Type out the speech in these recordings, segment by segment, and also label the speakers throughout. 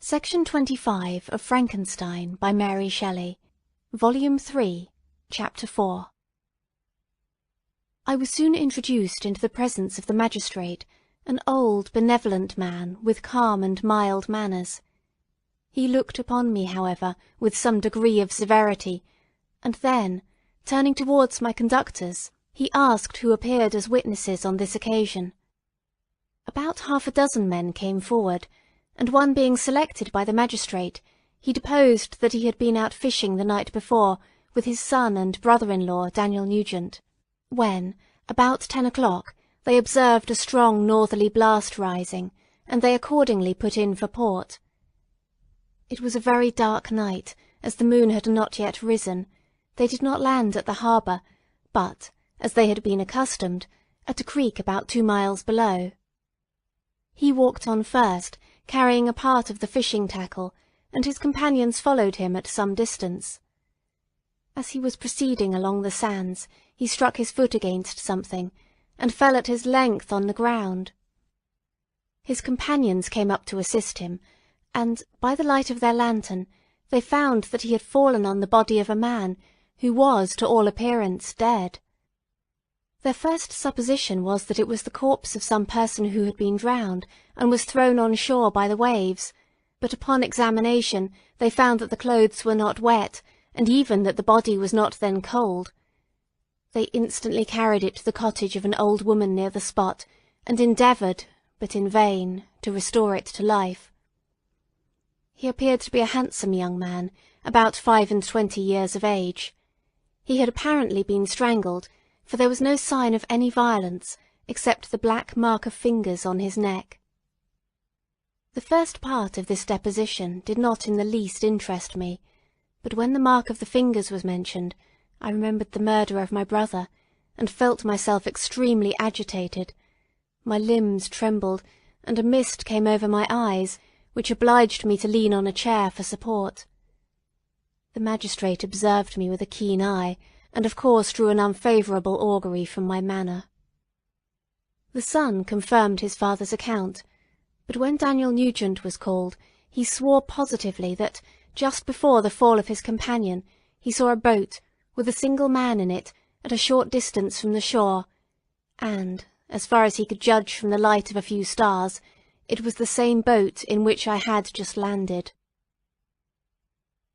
Speaker 1: Section 25 of Frankenstein by Mary Shelley, Volume 3, Chapter 4. I was soon introduced into the presence of the magistrate, an old, benevolent man with calm and mild manners. He looked upon me, however, with some degree of severity, and then, turning towards my conductors, he asked who appeared as witnesses on this occasion. About half a dozen men came forward, and one being selected by the magistrate, he deposed that he had been out fishing the night before with his son and brother-in-law, Daniel Nugent, when, about 10 o'clock, they observed a strong northerly blast rising, and they accordingly put in for port. It was a very dark night, as the moon had not yet risen. They did not land at the harbour, but, as they had been accustomed, at a creek about 2 miles below. He walked on first, carrying a part of the fishing tackle, and his companions followed him at some distance. As he was proceeding along the sands, he struck his foot against something, and fell at his length on the ground. His companions came up to assist him, and, by the light of their lantern, they found that he had fallen on the body of a man, who was, to all appearance, dead. Their first supposition was that it was the corpse of some person who had been drowned, and was thrown on shore by the waves, but upon examination they found that the clothes were not wet, and even that the body was not then cold. They instantly carried it to the cottage of an old woman near the spot, and endeavoured, but in vain, to restore it to life. He appeared to be a handsome young man, about 25 years of age. He had apparently been strangled, for there was no sign of any violence, except the black mark of fingers on his neck. The first part of this deposition did not in the least interest me, but when the mark of the fingers was mentioned, I remembered the murder of my brother, and felt myself extremely agitated. My limbs trembled, and a mist came over my eyes, which obliged me to lean on a chair for support. The magistrate observed me with a keen eye, and of course drew an unfavourable augury from my manner. The son confirmed his father's account, but when Daniel Nugent was called, he swore positively that, just before the fall of his companion, he saw a boat, with a single man in it, at a short distance from the shore, and, as far as he could judge from the light of a few stars, it was the same boat in which I had just landed.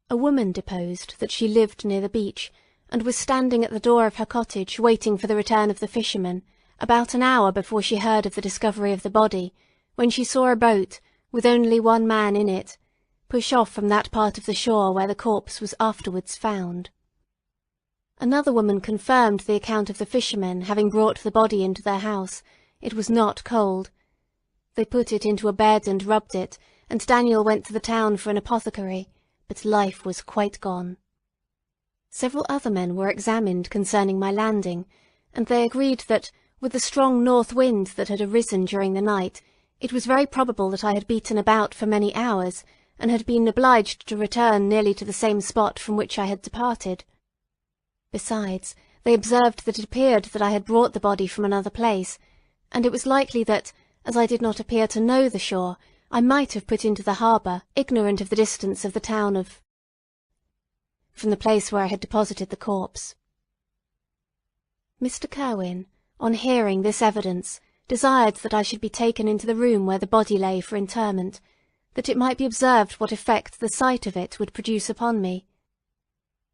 Speaker 1: A woman deposed that she lived near the beach, and was standing at the door of her cottage waiting for the return of the fishermen, about an hour before she heard of the discovery of the body, when she saw a boat, with only one man in it, push off from that part of the shore where the corpse was afterwards found. Another woman confirmed the account of the fishermen having brought the body into their house. It was not cold. They put it into a bed and rubbed it, and Daniel went to the town for an apothecary, but life was quite gone. Several other men were examined concerning my landing, and they agreed that, with the strong north wind that had arisen during the night, it was very probable that I had beaten about for many hours, and had been obliged to return nearly to the same spot from which I had departed. Besides, they observed that it appeared that I had brought the body from another place, and it was likely that, as I did not appear to know the shore, I might have put into the harbour, ignorant of the distance of the town of from the place where I had deposited the corpse. Mr. Kirwin, on hearing this evidence, desired that I should be taken into the room where the body lay for interment, that it might be observed what effect the sight of it would produce upon me.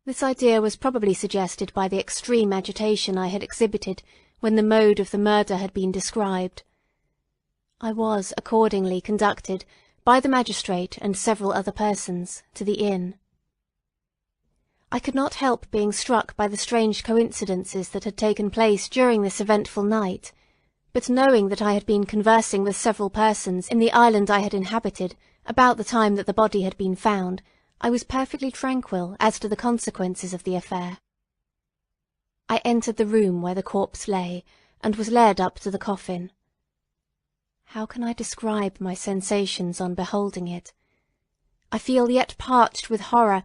Speaker 1: This idea was probably suggested by the extreme agitation I had exhibited when the mode of the murder had been described. I was accordingly conducted, by the magistrate and several other persons, to the inn. I could not help being struck by the strange coincidences that had taken place during this eventful night, but knowing that I had been conversing with several persons in the island I had inhabited about the time that the body had been found, I was perfectly tranquil as to the consequences of the affair. I entered the room where the corpse lay, and was led up to the coffin. How can I describe my sensations on beholding it? I feel yet parched with horror,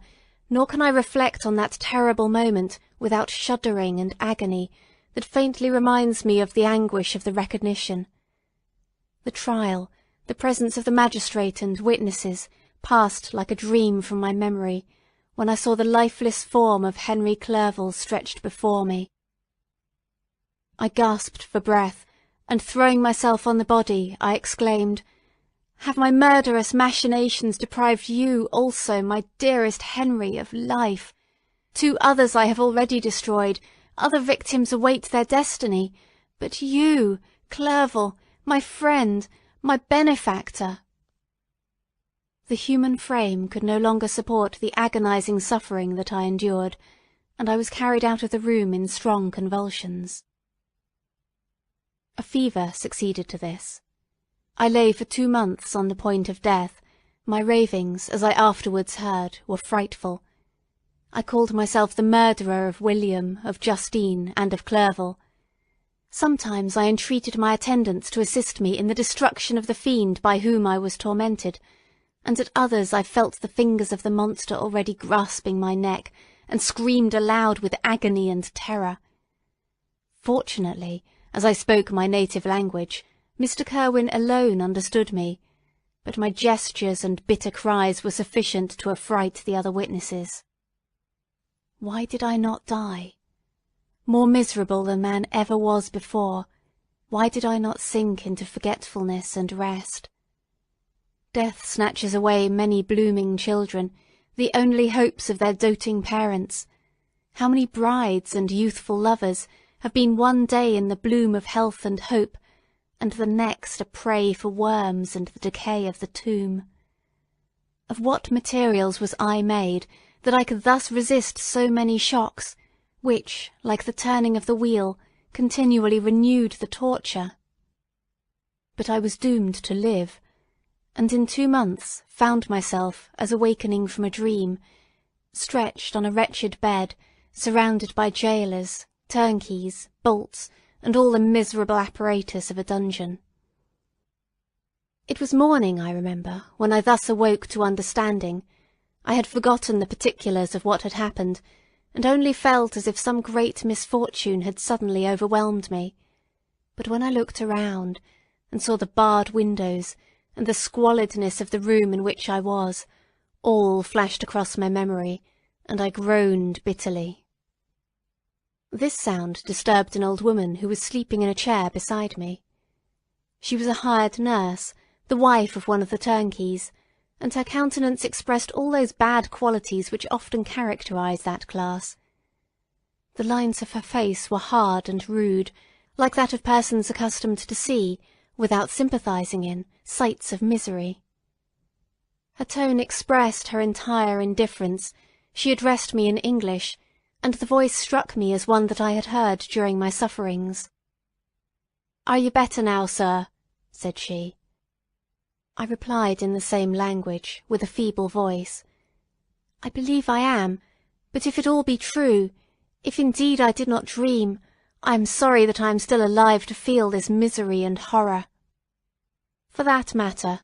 Speaker 1: nor can I reflect on that terrible moment without shuddering and agony that faintly reminds me of the anguish of the recognition. The trial, the presence of the magistrate and witnesses, passed like a dream from my memory, when I saw the lifeless form of Henry Clerval stretched before me. I gasped for breath, and throwing myself on the body, I exclaimed, "Have my murderous machinations deprived you also, my dearest Henry, of life? 2 others I have already destroyed, other victims await their destiny, but you, Clerval, my friend, my benefactor." The human frame could no longer support the agonizing suffering that I endured, and I was carried out of the room in strong convulsions. A fever succeeded to this. I lay for 2 months on the point of death. My ravings, as I afterwards heard, were frightful. I called myself the murderer of William, of Justine, and of Clerval. Sometimes I entreated my attendants to assist me in the destruction of the fiend by whom I was tormented, and at others I felt the fingers of the monster already grasping my neck, and screamed aloud with agony and terror. Fortunately, as I spoke my native language, Mr. Kirwin alone understood me, but my gestures and bitter cries were sufficient to affright the other witnesses. Why did I not die? More miserable than man ever was before, why did I not sink into forgetfulness and rest? Death snatches away many blooming children, the only hopes of their doting parents. How many brides and youthful lovers have been one day in the bloom of health and hope, and the next a prey for worms and the decay of the tomb? Of what materials was I made, that I could thus resist so many shocks, which, like the turning of the wheel, continually renewed the torture? But I was doomed to live, and in 2 months found myself, as awakening from a dream, stretched on a wretched bed, surrounded by jailers, turnkeys, bolts, and all the miserable apparatus of a dungeon. It was morning, I remember, when I thus awoke to understanding. I had forgotten the particulars of what had happened, and only felt as if some great misfortune had suddenly overwhelmed me. But when I looked around, and saw the barred windows, and the squalidness of the room in which I was, all flashed across my memory, and I groaned bitterly. This sound disturbed an old woman who was sleeping in a chair beside me. She was a hired nurse, the wife of one of the turnkeys, and her countenance expressed all those bad qualities which often characterize that class. The lines of her face were hard and rude, like that of persons accustomed to see, without sympathizing in, sights of misery. Her tone expressed her entire indifference. She addressed me in English, and the voice struck me as one that I had heard during my sufferings. "Are you better now, sir?" said she. I replied in the same language, with a feeble voice. "I believe I am, but if it all be true, if indeed I did not dream, I am sorry that I am still alive to feel this misery and horror." "For that matter,"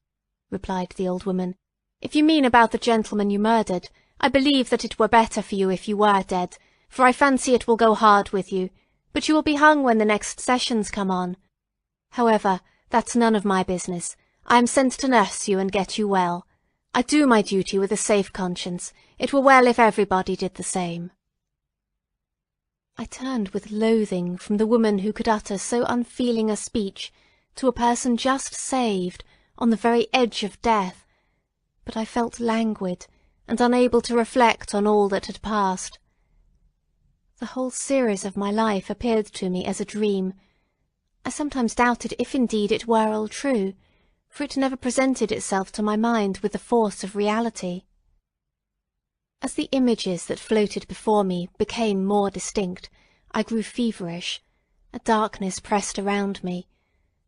Speaker 1: replied the old woman, "if you mean about the gentleman you murdered, I believe that it were better for you if you were dead, for I fancy it will go hard with you, but you will be hung when the next sessions come on. However, that's none of my business. I am sent to nurse you and get you well. I do my duty with a safe conscience. It were well if everybody did the same." I turned with loathing from the woman who could utter so unfeeling a speech to a person just saved, on the very edge of death, but I felt languid and unable to reflect on all that had passed. The whole series of my life appeared to me as a dream. I sometimes doubted if indeed it were all true, for it never presented itself to my mind with the force of reality. As the images that floated before me became more distinct, I grew feverish. A darkness pressed around me.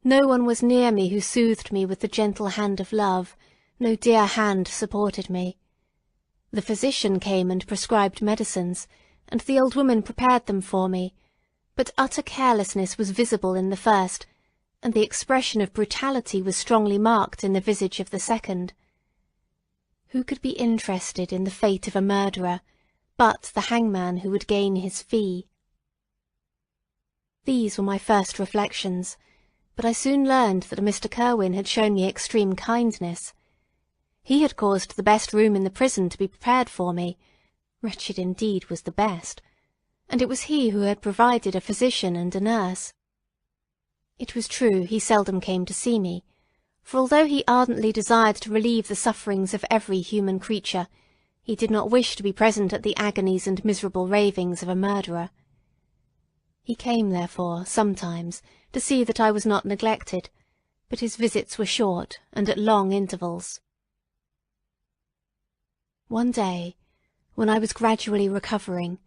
Speaker 1: No one was near me who soothed me with the gentle hand of love. No dear hand supported me. The physician came and prescribed medicines, and the old woman prepared them for me, but utter carelessness was visible in the first, and the expression of brutality was strongly marked in the visage of the second. Who could be interested in the fate of a murderer, but the hangman who would gain his fee? These were my first reflections, but I soon learned that Mr. Kirwin had shown me extreme kindness. He had caused the best room in the prison to be prepared for me. Wretched indeed was the best, and it was he who had provided a physician and a nurse. It was true he seldom came to see me, for although he ardently desired to relieve the sufferings of every human creature, he did not wish to be present at the agonies and miserable ravings of a murderer. He came, therefore, sometimes, to see that I was not neglected, but his visits were short and at long intervals. One day, when I was gradually recovering,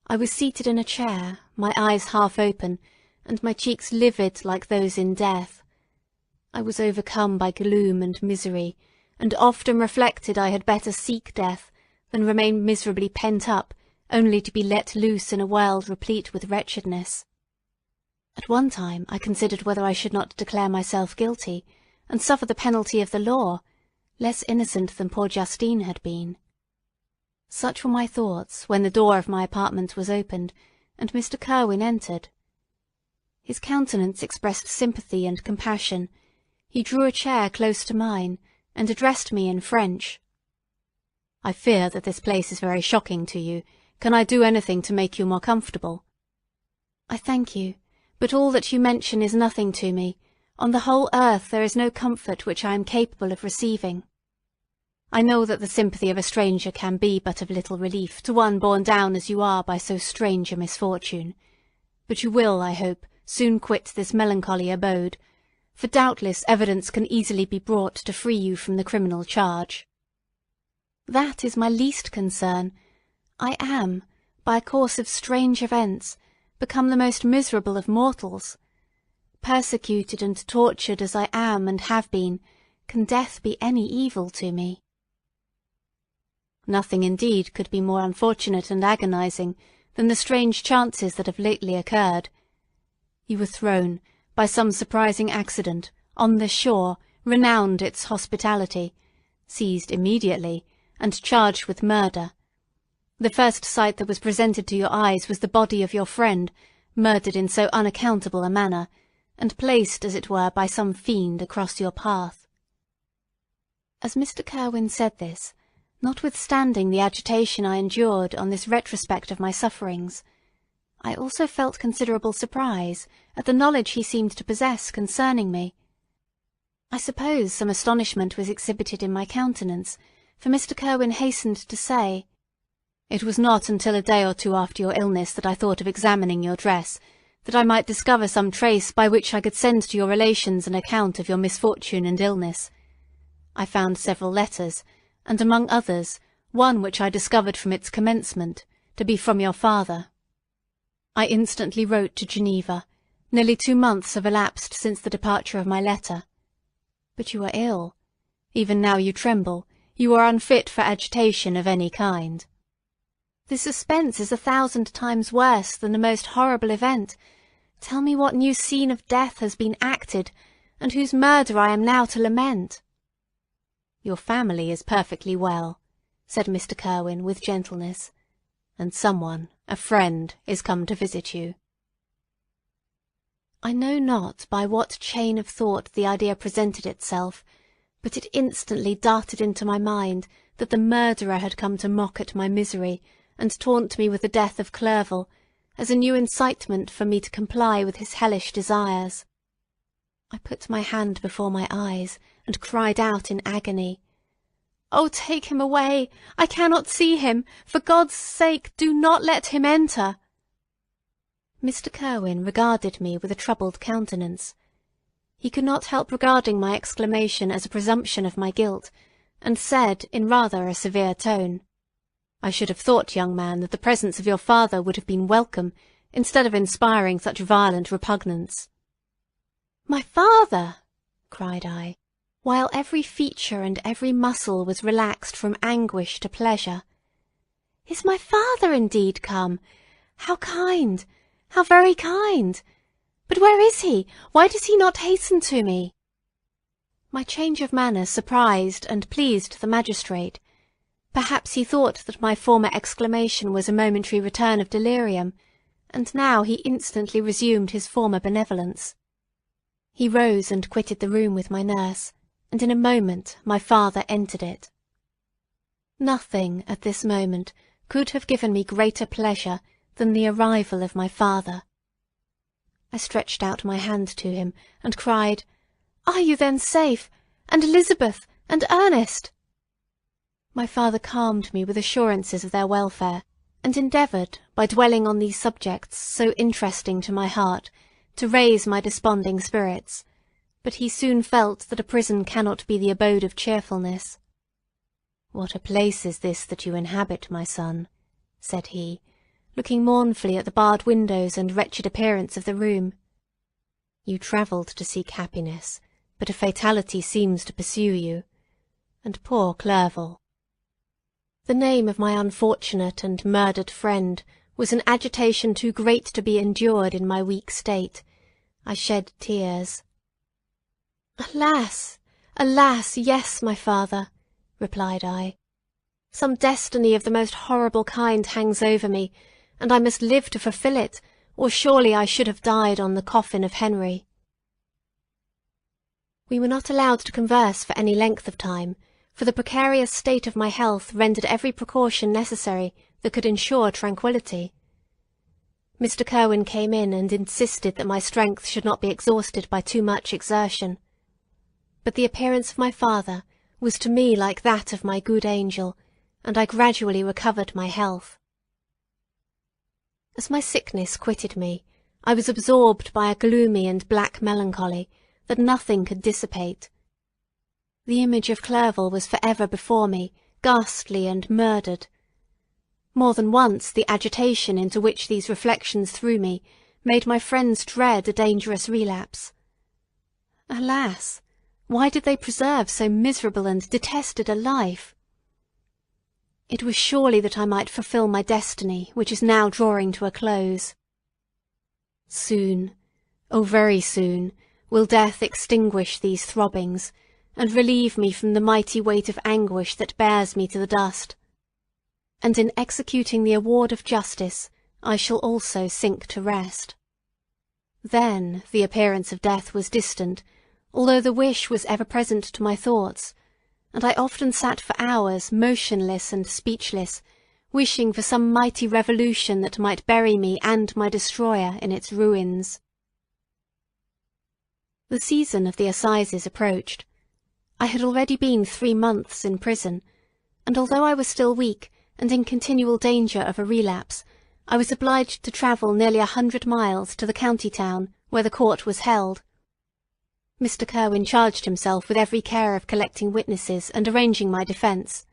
Speaker 1: I was seated in a chair, my eyes half open, and my cheeks livid like those in death. I was overcome by gloom and misery, and often reflected I had better seek death than remain miserably pent up, only to be let loose in a world replete with wretchedness. At one time I considered whether I should not declare myself guilty, and suffer the penalty of the law, less innocent than poor Justine had been. Such were my thoughts when the door of my apartment was opened, and Mr. Kirwin entered. His countenance expressed sympathy and compassion. He drew a chair close to mine, and addressed me in French. "I fear that this place is very shocking to you. Can I do anything to make you more comfortable?" "I thank you, but all that you mention is nothing to me. On the whole earth there is no comfort which I am capable of receiving. I know that the sympathy of a stranger can be but of little relief to one borne down as you are by so strange a misfortune. But you will, I hope, soon quit this melancholy abode, for doubtless evidence can easily be brought to free you from the criminal charge." "That is my least concern. I am, by a course of strange events, become the most miserable of mortals. Persecuted and tortured as I am and have been, can death be any evil to me?" "Nothing indeed could be more unfortunate and agonizing than the strange chances that have lately occurred. You were thrown, by some surprising accident, on this shore, renowned its hospitality, seized immediately, and charged with murder. The first sight that was presented to your eyes was the body of your friend, murdered in so unaccountable a manner, and placed, as it were, by some fiend across your path." As Mr. Kirwin said this, notwithstanding the agitation I endured on this retrospect of my sufferings, I also felt considerable surprise at the knowledge he seemed to possess concerning me. I suppose some astonishment was exhibited in my countenance, for Mr. Kirwin hastened to say, "It was not until a day or two after your illness that I thought of examining your dress, that I might discover some trace by which I could send to your relations an account of your misfortune and illness. I found several letters, and among others, one which I discovered from its commencement to be from your father. I instantly wrote to Geneva. Nearly 2 months have elapsed since the departure of my letter. But you are ill. Even now you tremble. You are unfit for agitation of any kind. This suspense is 1,000 times worse than the most horrible event. Tell me what new scene of death has been acted, and whose murder I am now to lament." "Your family is perfectly well," said Mr. Kirwin with gentleness, "and someone, a friend, is come to visit you." I know not by what chain of thought the idea presented itself, but it instantly darted into my mind that the murderer had come to mock at my misery and taunt me with the death of Clerval, as a new incitement for me to comply with his hellish desires. I put my hand before my eyes, and cried out in agony, "Oh, take him away! I cannot see him! For God's sake, do not let him enter!" Mr. Kirwin regarded me with a troubled countenance. He could not help regarding my exclamation as a presumption of my guilt, and said, in rather a severe tone, "I should have thought, young man, that the presence of your father would have been welcome, instead of inspiring such violent repugnance." "My father!" cried I, while every feature and every muscle was relaxed from anguish to pleasure. "Is my father indeed come? How kind! How very kind! But where is he? Why does he not hasten to me?" My change of manner surprised and pleased the magistrate. Perhaps he thought that my former exclamation was a momentary return of delirium, and now he instantly resumed his former benevolence. He rose and quitted the room with my nurse, and in a moment my father entered it. Nothing at this moment could have given me greater pleasure than the arrival of my father. I stretched out my hand to him and cried, "Are you then safe? And Elizabeth, and Ernest?" My father calmed me with assurances of their welfare, and endeavoured, by dwelling on these subjects so interesting to my heart, to raise my desponding spirits, but he soon felt that a prison cannot be the abode of cheerfulness. "What a place is this that you inhabit, my son?" said he, looking mournfully at the barred windows and wretched appearance of the room. "You travelled to seek happiness, but a fatality seems to pursue you. And poor Clerval." The name of my unfortunate and murdered friend was an agitation too great to be endured in my weak state. I shed tears. "Alas, alas, yes, my father," replied I. "Some destiny of the most horrible kind hangs over me, and I must live to fulfil it, or surely I should have died on the coffin of Henry." We were not allowed to converse for any length of time, for the precarious state of my health rendered every precaution necessary that could ensure tranquillity. Mr. Kirwin came in and insisted that my strength should not be exhausted by too much exertion. But the appearance of my father was to me like that of my good angel, and I gradually recovered my health. As my sickness quitted me, I was absorbed by a gloomy and black melancholy that nothing could dissipate. The image of Clerval was for ever before me, ghastly and murdered. More than once the agitation into which these reflections threw me made my friends dread a dangerous relapse. Alas! Why did they preserve so miserable and detested a life? It was surely that I might fulfil my destiny, which is now drawing to a close. Soon, oh very soon, will death extinguish these throbbings, and relieve me from the mighty weight of anguish that bears me to the dust. And in executing the award of justice, I shall also sink to rest. Then the appearance of death was distant, although the wish was ever present to my thoughts, and I often sat for hours motionless and speechless, wishing for some mighty revolution that might bury me and my destroyer in its ruins. The season of the assizes approached. I had already been 3 months in prison, and although I was still weak and in continual danger of a relapse, I was obliged to travel nearly 100 miles to the county town where the court was held. Mr. Kirwin charged himself with every care of collecting witnesses and arranging my defence.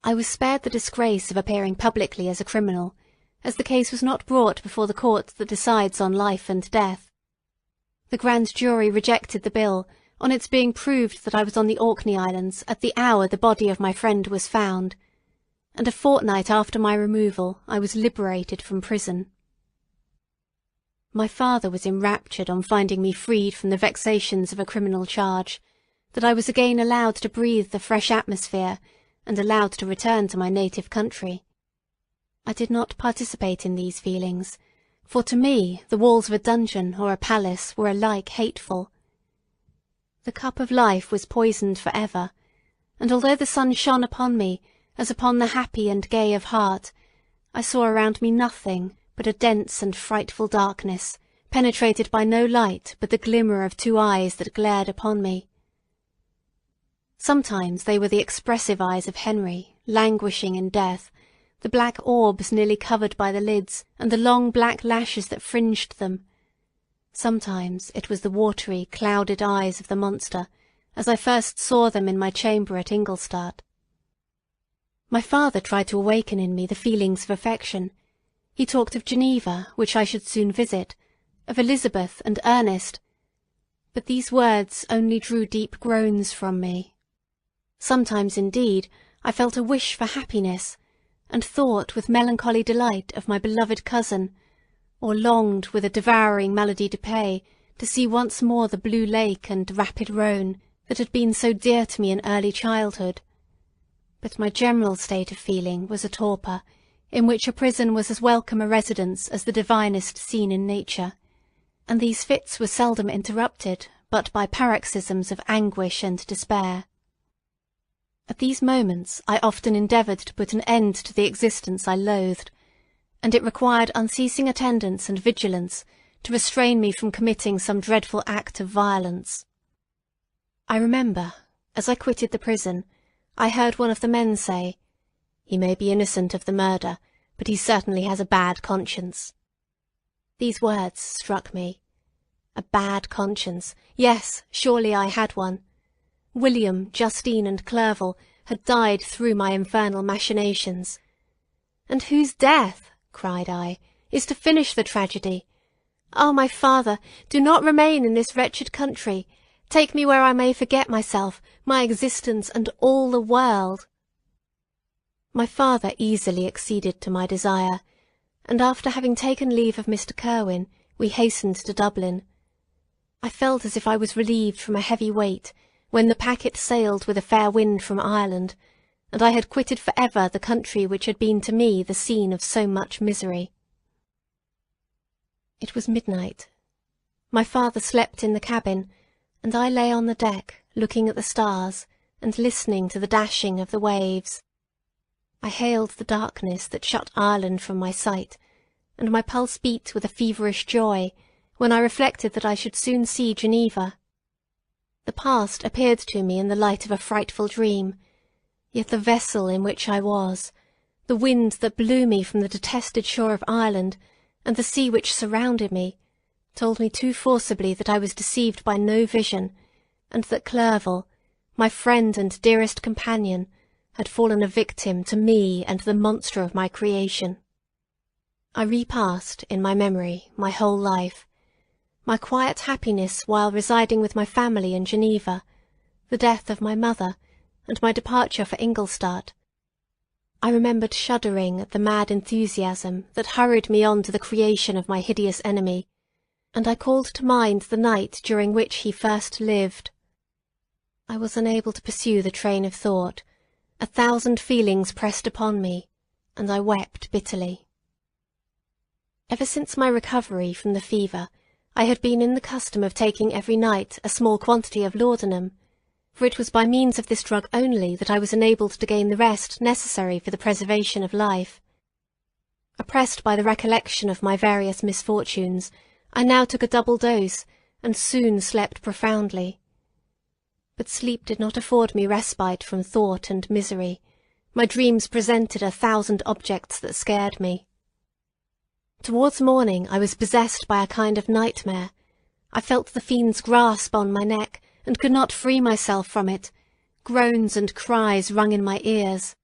Speaker 1: I was spared the disgrace of appearing publicly as a criminal, as the case was not brought before the court that decides on life and death. The grand jury rejected the bill, on its being proved that I was on the Orkney Islands at the hour the body of my friend was found, and a fortnight after my removal I was liberated from prison. My father was enraptured on finding me freed from the vexations of a criminal charge, that I was again allowed to breathe the fresh atmosphere, and allowed to return to my native country. I did not participate in these feelings, for to me the walls of a dungeon or a palace were alike hateful. The cup of life was poisoned for ever, and although the sun shone upon me, as upon the happy and gay of heart, I saw around me nothing but a dense and frightful darkness, penetrated by no light but the glimmer of 2 eyes that glared upon me. Sometimes they were the expressive eyes of Henry, languishing in death, the black orbs nearly covered by the lids, and the long black lashes that fringed them. Sometimes it was the watery, clouded eyes of the monster, as I first saw them in my chamber at Ingolstadt. My father tried to awaken in me the feelings of affection. He talked of Geneva, which I should soon visit, of Elizabeth and Ernest, but these words only drew deep groans from me. Sometimes, indeed, I felt a wish for happiness, and thought with melancholy delight of my beloved cousin, or longed with a devouring maladie de paix to see once more the blue lake and rapid Rhone that had been so dear to me in early childhood. But my general state of feeling was a torpor, in which a prison was as welcome a residence as the divinest scene in nature, and these fits were seldom interrupted but by paroxysms of anguish and despair. At these moments I often endeavoured to put an end to the existence I loathed, and it required unceasing attendance and vigilance to restrain me from committing some dreadful act of violence. I remember, as I quitted the prison, I heard one of the men say, "He may be innocent of the murder, but he certainly has a bad conscience." These words struck me. A bad conscience. Yes, surely I had one. William, Justine, and Clerval had died through my infernal machinations. "And whose death," cried I, "is to finish the tragedy? Ah, my father, do not remain in this wretched country. Take me where I may forget myself, my existence, and all the world." My father easily acceded to my desire, and after having taken leave of Mr. Kirwin, we hastened to Dublin. I felt as if I was relieved from a heavy weight when the packet sailed with a fair wind from Ireland, and I had quitted for ever the country which had been to me the scene of so much misery. It was midnight. My father slept in the cabin, and I lay on the deck, looking at the stars and listening to the dashing of the waves. I hailed the darkness that shut Ireland from my sight, and my pulse beat with a feverish joy when I reflected that I should soon see Geneva. The past appeared to me in the light of a frightful dream, yet the vessel in which I was, the wind that blew me from the detested shore of Ireland, and the sea which surrounded me, told me too forcibly that I was deceived by no vision, and that Clerval, my friend and dearest companion, had fallen a victim to me and the monster of my creation. I repassed, in my memory, my whole life, my quiet happiness while residing with my family in Geneva, the death of my mother, and my departure for Ingolstadt. I remembered shuddering at the mad enthusiasm that hurried me on to the creation of my hideous enemy, and I called to mind the night during which he first lived. I was unable to pursue the train of thought. 1,000 feelings pressed upon me, and I wept bitterly. Ever since my recovery from the fever, I had been in the custom of taking every night a small quantity of laudanum, for it was by means of this drug only that I was enabled to gain the rest necessary for the preservation of life. Oppressed by the recollection of my various misfortunes, I now took a double dose, and soon slept profoundly. But sleep did not afford me respite from thought and misery. My dreams presented 1,000 objects that scared me. Towards morning I was possessed by a kind of nightmare. I felt the fiend's grasp on my neck, and could not free myself from it. Groans and cries rung in my ears.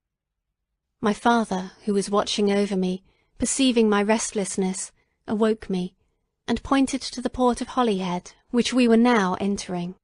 Speaker 1: My father, who was watching over me, perceiving my restlessness, awoke me, and pointed to the port of Holyhead, which we were now entering.